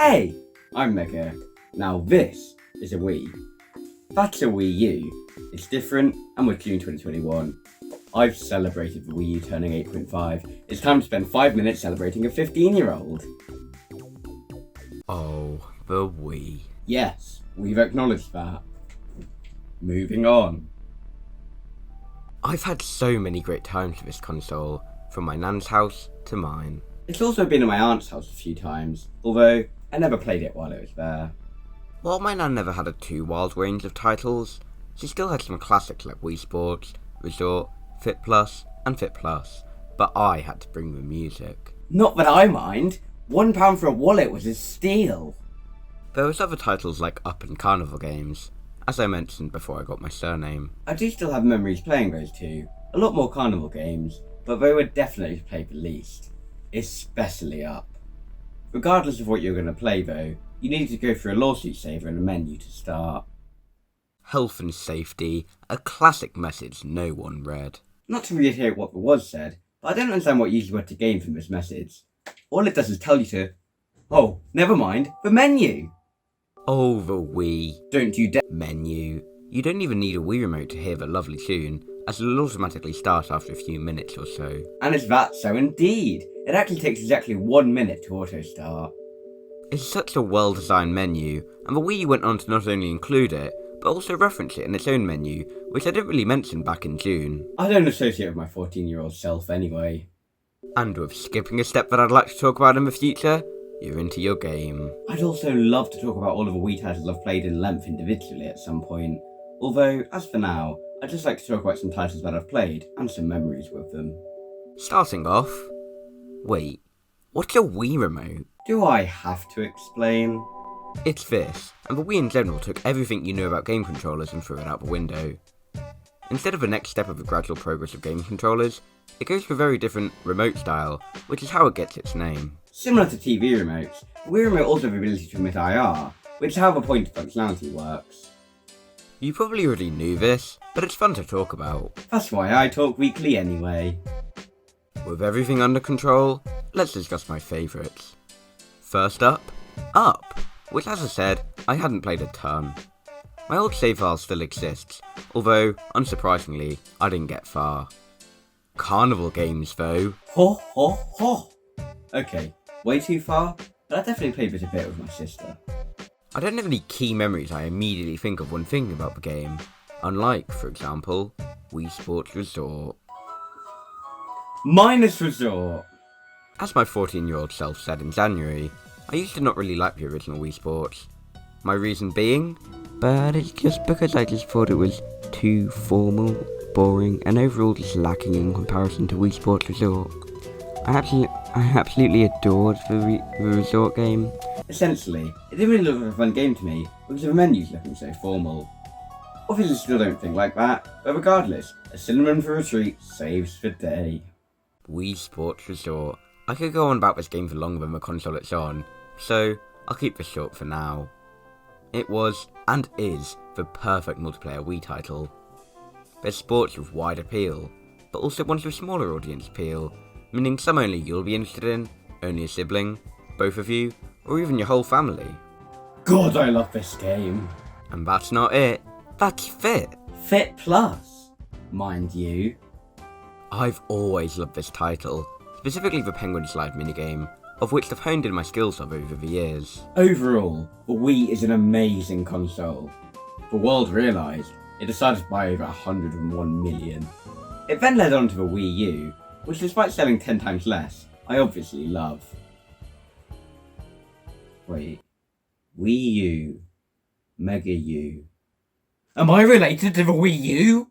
Hey, I'm Mega. Now this is a Wii. That's a Wii U. It's different, and we're June 2021. I've celebrated the Wii U turning 8.5. It's time to spend 5 minutes celebrating a 15-year-old. Oh, the Wii. Yes, we've acknowledged that. Moving on. I've had so many great times with this console, from my nan's house to mine. It's also been at my aunt's house a few times, although I never played it while it was there. While my nan never had a too wild range of titles, she still had some classics like Wii Sports, Resort, Fit Plus, and Fit Plus, but I had to bring the music. Not that I mind. £1 for a wallet was a steal. There was other titles like Up and Carnival games, as I mentioned before I got my surname. I do still have memories playing those two. A lot more carnival games, but they were definitely played the least. Especially Up. Regardless of what you're going to play though, you need to go through a lawsuit saver and a menu to start. Health and safety, a classic message no one read. Not to reiterate what was said, but I don't understand what you usually want to gain from this message. All it does is tell you to... Oh, never mind, the menu! Oh, the Wii. Don't you dare... Menu. You don't even need a Wii remote to hear the lovely tune, as it'll automatically start after a few minutes or so. And is that so indeed? It actually takes exactly 1 minute to auto-start. It's such a well-designed menu, and the Wii went on to not only include it, but also reference it in its own menu, which I didn't really mention back in June. I don't associate with my 14-year-old self anyway. And with skipping a step that I'd like to talk about in the future, you're into your game. I'd also love to talk about all of the Wii titles I've played in length individually at some point. Although, as for now, I'd just like to talk about some titles that I've played, and some memories with them. Starting off... Wait, what's a Wii remote? Do I have to explain? It's this, and the Wii in general took everything you knew about game controllers and threw it out the window. Instead of the next step of the gradual progress of game controllers, it goes for a very different remote style, which is how it gets its name. Similar to TV remotes, the Wii remote also has the ability to emit IR, which is how the point of functionality works. You probably already knew this, but it's fun to talk about. That's why I talk weekly anyway. With everything under control, let's discuss my favourites. First up, Up, which as I said, I hadn't played a ton. My old save file still exists, although, unsurprisingly, I didn't get far. Carnival games though. Ho ho ho! Okay, way too far, but I definitely played this a bit with my sister. I don't have any key memories I immediately think of when thinking about the game, unlike, for example, Wii Sports Resort. Minus Resort! As my 14-year-old self said in January, I used to not really like the original Wii Sports. My reason being? But it's just because I just thought it was too formal, boring, and overall just lacking in comparison to Wii Sports Resort. I absolutely adored the Resort game. Essentially, it didn't really look like a fun game to me because of the menus looking so formal. Obviously still don't think like that, but regardless, a cinnamon for a treat saves the day. Wii Sports Resort. I could go on about this game for longer than the console it's on, so I'll keep this short for now. It was, and is, the perfect multiplayer Wii title. There's sports with wide appeal, but also ones with smaller audience appeal, meaning some only you'll be interested in, only a sibling, both of you, or even your whole family. God, I love this game. And that's not it, that's Fit. Fit Plus, mind you. I've always loved this title, specifically the Penguin Slide minigame, of which I've honed in my skills of over the years. Overall, the Wii is an amazing console. The world realised, it decided to buy over 101 million. It then led on to the Wii U, which despite selling 10 times less, I obviously love. Wait, Wii U, Mega U. Am I related to the Wii U?